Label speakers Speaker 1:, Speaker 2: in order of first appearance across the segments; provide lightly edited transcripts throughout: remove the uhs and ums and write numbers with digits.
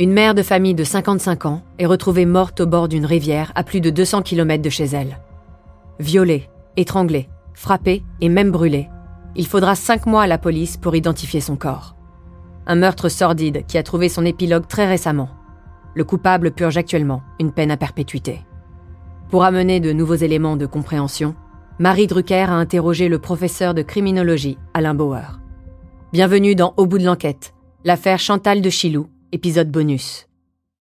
Speaker 1: Une mère de famille de 55 ans est retrouvée morte au bord d'une rivière à plus de 200 km de chez elle. Violée, étranglée, frappée et même brûlée, il faudra 5 mois à la police pour identifier son corps. Un meurtre sordide qui a trouvé son épilogue très récemment. Le coupable purge actuellement une peine à perpétuité. Pour amener de nouveaux éléments de compréhension, Marie Drucker a interrogé le professeur de criminologie Alain Bauer. Bienvenue dans Au bout de l'enquête, l'affaire Chantal de Chilou, épisode bonus.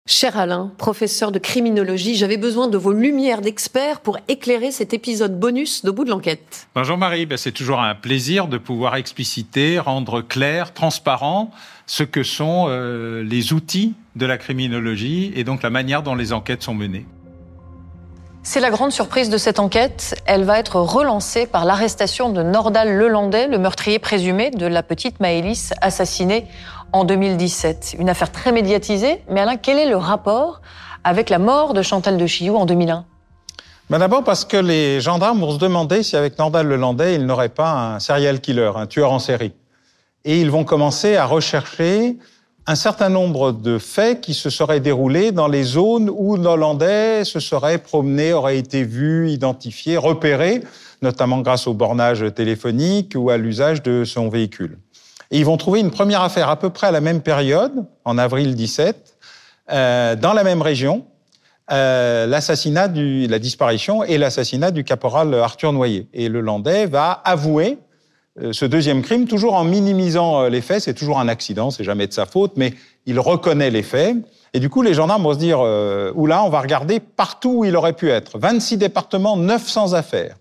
Speaker 2: Cher Alain, professeur de criminologie, j'avais besoin de vos lumières d'experts pour éclairer cet épisode bonus d'Au bout de l'enquête.
Speaker 3: Bonjour Marie, c'est toujours un plaisir de pouvoir expliciter, rendre clair, transparent ce que sont les outils de la criminologie et donc la manière dont les enquêtes sont menées.
Speaker 2: C'est la grande surprise de cette enquête. Elle va être relancée par l'arrestation de Nordal Lelandais, le meurtrier présumé de la petite Maëlys assassinée en 2017. Une affaire très médiatisée. Mais Alain, quel est le rapport avec la mort de Chantal de Chilou en 2001 ?
Speaker 4: D'abord parce que les gendarmes vont se demander si avec Nordal Lelandais, ils n'auraient pas un serial killer, un tueur en série. Et ils vont commencer à rechercher un certain nombre de faits qui se seraient déroulés dans les zones où Lelandais se serait promené, aurait été vu, identifié, repéré, notamment grâce au bornage téléphonique ou à l'usage de son véhicule. Et ils vont trouver une première affaire à peu près à la même période, en avril 17, dans la même région, la disparition et l'assassinat du caporal Arthur Noyer. Et Lelandais va avouer ce deuxième crime, toujours en minimisant les faits. C'est toujours un accident, c'est jamais de sa faute, mais il reconnaît les faits. Et du coup, les gendarmes vont se dire oula, on va regarder partout où il aurait pu être. 26 départements, 900 affaires.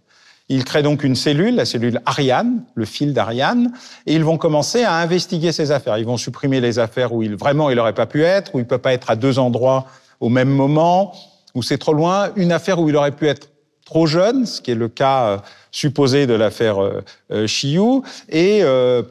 Speaker 4: Ils créent donc une cellule, la cellule Ariane, le fil d'Ariane, et ils vont commencer à investiguer ces affaires. Ils vont supprimer les affaires où il n'aurait pas pu être, où il peut pas être à 2 endroits au même moment, où c'est trop loin. Une affaire où il aurait pu être trop jeune, ce qui est le cas supposé de l'affaire Chilou. Et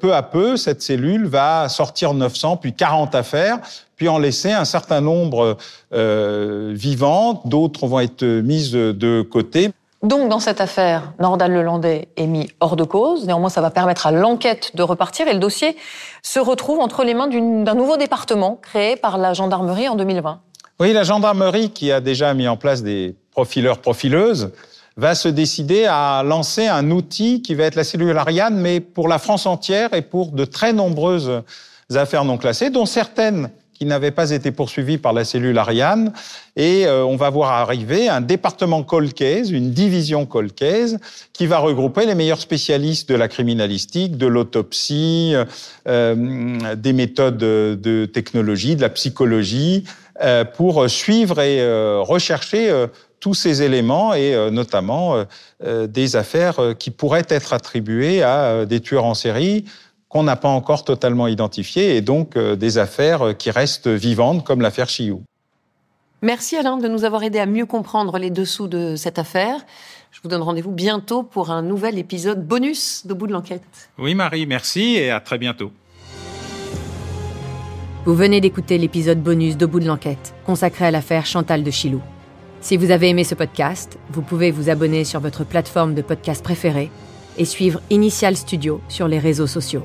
Speaker 4: peu à peu, cette cellule va sortir 900, puis 40 affaires, puis en laisser un certain nombre vivantes. D'autres vont être mises de côté.
Speaker 2: Donc, dans cette affaire, Nordal Lelandais est mis hors de cause. Néanmoins, ça va permettre à l'enquête de repartir et le dossier se retrouve entre les mains d'un nouveau département créé par la gendarmerie en 2020.
Speaker 4: Oui, la gendarmerie, qui a déjà mis en place des profileurs-profileuses, va se décider à lancer un outil qui va être la cellule Ariane, mais pour la France entière et pour de très nombreuses affaires non classées, dont certaines qui n'avaient pas été poursuivies par la cellule Ariane. Et on va voir arriver un département cold case, une division cold case, qui va regrouper les meilleurs spécialistes de la criminalistique, de l'autopsie, des méthodes de technologie, de la psychologie, pour suivre et rechercher tous ces éléments et notamment des affaires qui pourraient être attribuées à des tueurs en série qu'on n'a pas encore totalement identifiés et donc des affaires qui restent vivantes comme l'affaire Chilou.
Speaker 2: Merci Alain de nous avoir aidé à mieux comprendre les dessous de cette affaire. Je vous donne rendez-vous bientôt pour un nouvel épisode bonus d'Au bout de l'enquête.
Speaker 3: Oui Marie, merci et à très bientôt.
Speaker 1: Vous venez d'écouter l'épisode bonus d'Au bout de l'enquête, consacré à l'affaire Chantal de Chilou. Si vous avez aimé ce podcast, vous pouvez vous abonner sur votre plateforme de podcast préférée et suivre Initial Studio sur les réseaux sociaux.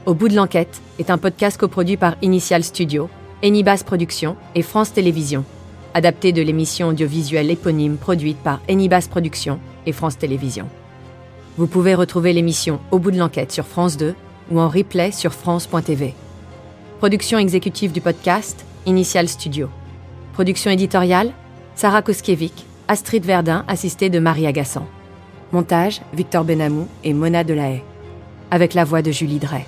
Speaker 1: Au bout de l'enquête est un podcast coproduit par Initial Studio, Enibas Productions et France Télévisions, adapté de l'émission audiovisuelle éponyme produite par Enibas Productions et France Télévisions. Vous pouvez retrouver l'émission Au bout de l'enquête sur France 2 ou en replay sur France.tv. Production exécutive du podcast, Initial Studio. Production éditoriale, Sarah Koskiewicz, Astrid Verdun, assistée de Marie Agassan. Montage, Victor Benamou et Mona Delahaye. Avec la voix de Julie Drey.